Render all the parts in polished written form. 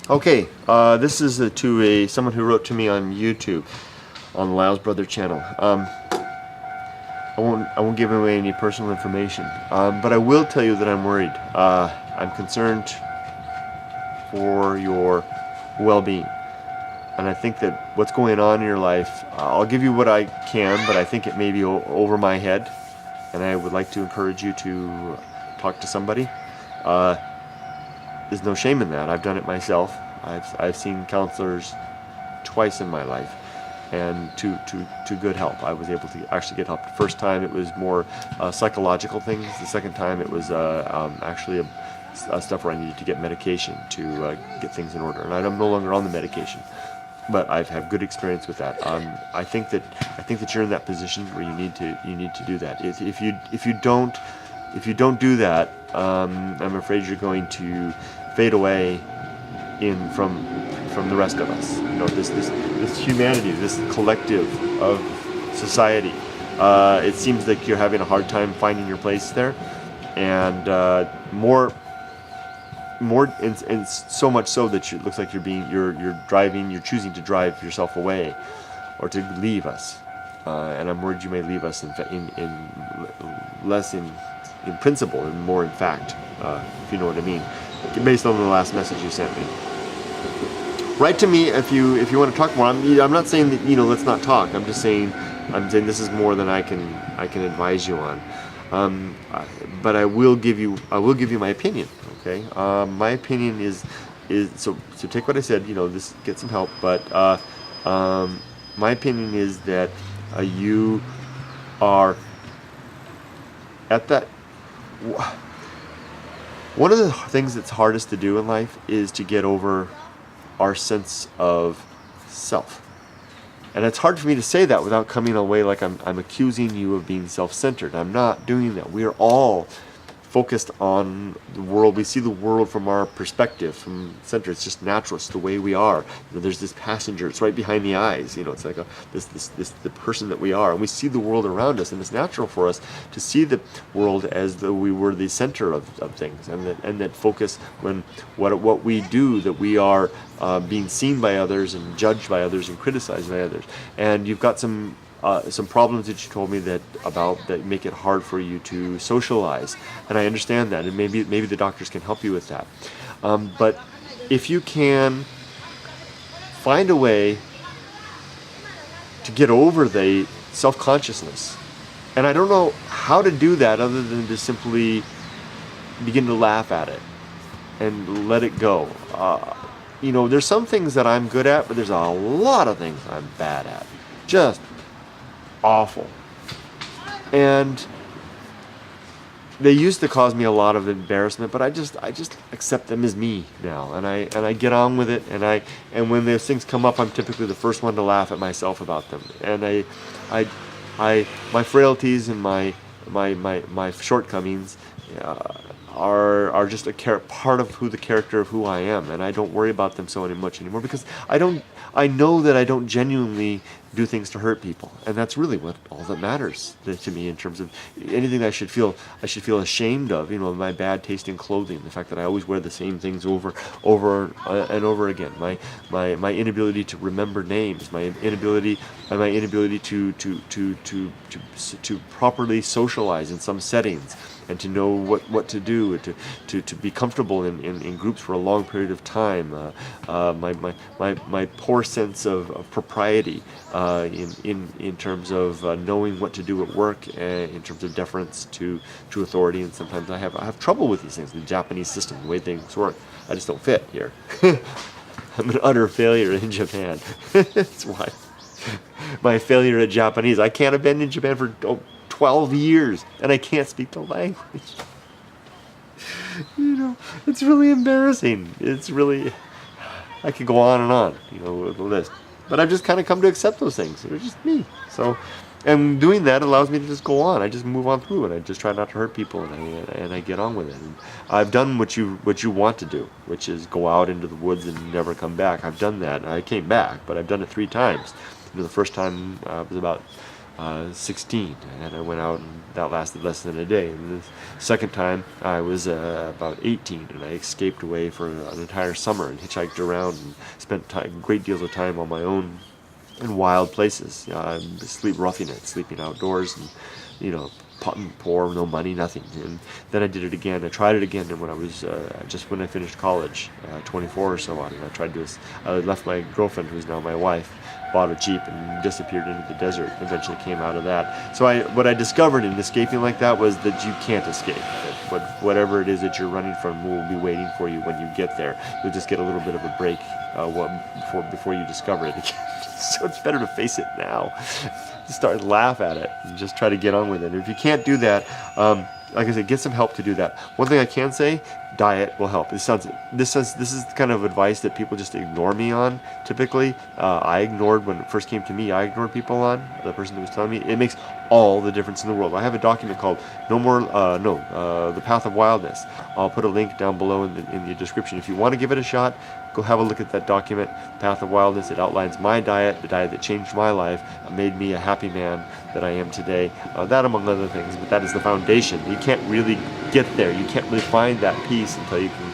Okay, this is to someone who wrote to me on YouTube, on the LylesBrother channel. I won't give away any personal information, but I will tell you that I'm worried. I'm concerned for your well-being, and I think that what's going on in your life, I'll give you what I can, but I think it may be over my head, and I would like to encourage you to talk to somebody. There's no shame in that. I've done it myself. I've seen counselors twice in my life, and to good help. I was able to actually get help. The first time it was more psychological things. The second time it was actually stuff where I needed to get medication to get things in order. And I'm no longer on the medication, but I've had good experience with that. I think that you're in that position where you need to do that. If you don't do that, I'm afraid you're going to fade away from the rest of us. You know, this humanity, this collective of society. It seems like you're having a hard time finding your place there, and and so much so that it looks like you're choosing to drive yourself away, or to leave us. And I'm worried you may leave us less in principle and more in fact, if you know what I mean, based on the last message you sent me. Write to me if you want to talk more. I'm not saying that, you know, let's not talk. I'm saying this is more than I can advise you on. But I will give you my opinion. Okay, my opinion is so take what I said. You know, this get some help. But my opinion is that you are at that. One of the things that's hardest to do in life is to get over our sense of self. And it's hard for me to say that without coming away like I'm accusing you of being self-centered. I'm not doing that. We are all focused on the world. We see the world from our perspective, from center. It's just natural. It's the way we are. You know, there's this passenger. It's right behind the eyes. You know, it's like the person that we are, and we see the world around us. And it's natural for us to see the world as though we were the center of things, and that focus when what we do, that we are being seen by others and judged by others and criticized by others. And you've got some problems that you told me that make it hard for you to socialize, and I understand that, and maybe the doctors can help you with that. But if you can find a way to get over the self-consciousness, and I don't know how to do that other than to simply begin to laugh at it and let it go. You know, there's some things that I'm good at, but there's a lot of things I'm bad at. Just awful. And they used to cause me a lot of embarrassment, but I just accept them as me now, and I get on with it, and when those things come up, I'm typically the first one to laugh at myself about them. And my frailties and my shortcomings are just a part of the character of who I am, and I don't worry about them so much anymore, because I know that I don't genuinely do things to hurt people, and that's really all that matters to me in terms of anything I should feel ashamed of. You know, my bad taste in clothing, the fact that I always wear the same things over and over again, my inability to remember names, my inability to properly socialize in some settings, and to know what to do, to be comfortable in groups for a long period of time. My poor sense of propriety in terms of knowing what to do at work, in terms of deference to authority, and sometimes I have trouble with these things. The Japanese system, the way things work, I just don't fit here. I'm an utter failure in Japan. That's why. My failure at Japanese. I can't have been in Japan for 12 years, and I can't speak the language. You know, it's really embarrassing. It's really, I could go on and on, you know, with the list. But I've just kind of come to accept those things. They're just me. So, and doing that allows me to just go on. I just move on through, and I just try not to hurt people, and I get on with it. And I've done what you want to do, which is go out into the woods and never come back. I've done that. I came back, but I've done it 3 times. You know, the first time was about 16, and I went out, and that lasted less than a day. And the second time I was about 18, and I escaped away for an entire summer and hitchhiked around and spent great deals of time on my own in wild places, roughing it, sleeping outdoors, and poor, no money, nothing. And then I did it again. I tried it again, and when I was just when I finished college, 24 or so on, and I tried this. I left my girlfriend, who's now my wife, bought a Jeep, and disappeared into the desert. Eventually came out of that. So what I discovered in escaping like that was that you can't escape. That whatever it is that you're running from will be waiting for you when you get there. You'll just get a little bit of a break before you discover it again. So it's better to face it now. Start laugh at it and just try to get on with it. And if you can't do that, like I said, get some help to do that. One thing I can say, diet will help. This is the kind of advice that people just ignore me on. Typically, I ignored when it first came to me. I ignored people on the person that was telling me. It makes all the difference in the world. I have a document called The Path of Wildness. I'll put a link down below in the description. If you want to give it a shot, go have a look at that document, Path of Wildness. It outlines my diet, the diet that changed my life, made me a happy man that I am today. That among other things, but that is the foundation. You can't really get there. You can't really find that peace until you can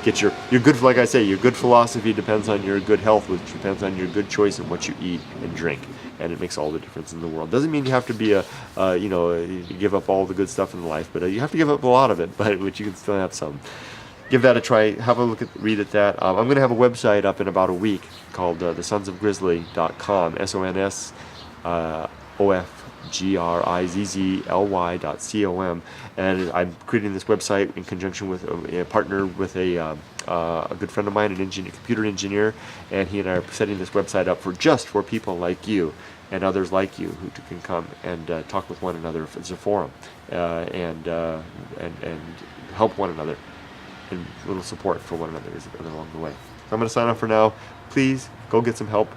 get your good, like I say, your good philosophy depends on your good health, which depends on your good choice in what you eat and drink. And it makes all the difference in the world. Doesn't mean you have to be you give up all the good stuff in life, but you have to give up a lot of it, but you can still have some. Give that a try. Have a look at, read at that. I'm going to have a website up in about a week called thesonsofgrizzly.com, SONSOFGRIZZLY.com, and I'm creating this website in conjunction with a partner with a good friend of mine, an computer engineer, and he and I are setting this website up for people like you and others like you who can come and talk with one another. It's a forum and help one another. And little support for one another along the way. So I'm going to sign off for now. Please go get some help.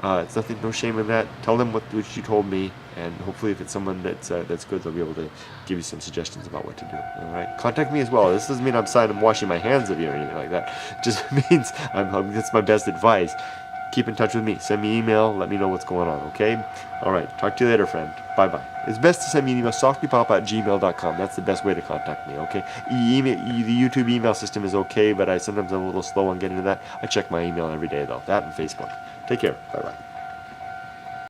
It's nothing, no shame in that. Tell them what you told me, and hopefully, if it's someone that's good, they'll be able to give you some suggestions about what to do. All right. Contact me as well. This doesn't mean I'm washing my hands of you or anything like that. It just means that's my best advice. Keep in touch with me. Send me email. Let me know what's going on. Okay. All right. Talk to you later, friend. Bye bye. It's best to send me an email, softlypapa@gmail.com. That's the best way to contact me, okay? The YouTube email system is okay, but sometimes I'm a little slow on getting to that. I check my email every day, though. That and Facebook. Take care. Bye-bye.